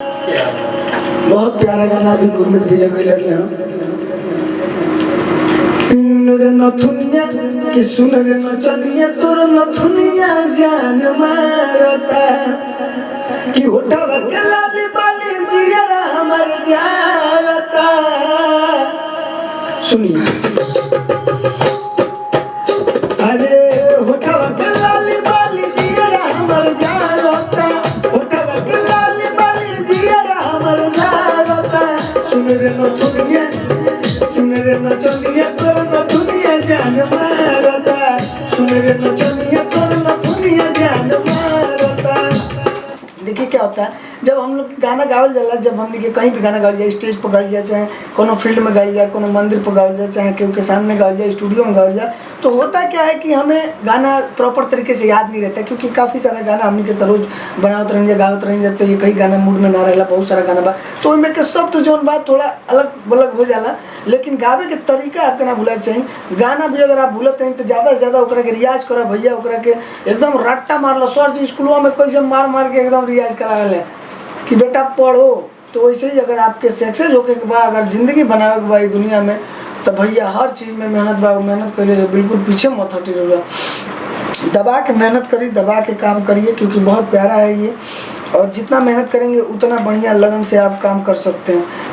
बहुत प्यारा गाना अभी गुरमीत भैया को लग रहा रे नथुनिया कि सुन रे नचनिया तोर नथुनिया जान मारता कि होठवा के लाली बाली जियरा हमर जारता। सुनिए अरे होठवा के लाली बाली जियरा हमर जारता, होठवा के लाली बाली जियरा हमर जारता। सुन रे नथुनिया सुन रे नचनिया तोर नथुनिया जान मारता, सुन रे नचनिया तोर नथुनिया जान मारता। देखिए क्या होता है जब हम लोग गाना गावल जाला, जब हमने के कहीं भी गाना गावल जाए, स्टेज पर गावल जाए, चाहे कोनो फील्ड में गावल जाए, कोनो मंदिर पर गावल जाए, चाहे केहू के सामने गावल जाए, स्टूडियो में गावल जाए, तो होता क्या है कि हमें गाना प्रॉपर तरीके से याद नहीं रहता, क्योंकि काफ़ी सारा गाना हमने के तो रोज बनावत रहेंगे गावत रहेंगे, तो ये कई गाना मूड में ना रहेला, बहुत सारा गाना बा, तो उनमें के शब्द जौन बात थोड़ा अलग अलग हो जाला, लेकिन गावे के तरीका आपके ना भूलना चाहिए। गाना भी अगर आप भूलते हैं तो ज़्यादा से ज़्यादा ओकरा के रियाज करा भैया, ओकरा के एकदम रट्टा मार लो। सर जी स्कूलों में कैसे मार मार के एकदम रियाज करावे कि बेटा पढ़ो। तो वैसे ही अगर आपके सक्सेस होके के बाद अगर ज़िंदगी बनावे के बाद दुनिया में, तो भैया हर चीज़ में मेहनत बा, मेहनत करने से बिल्कुल पीछे मत हटिएगा, दबा के मेहनत करिए, दबा के काम करिए, क्योंकि बहुत प्यारा है ये, और जितना मेहनत करेंगे उतना बढ़िया लगन से आप काम कर सकते हैं।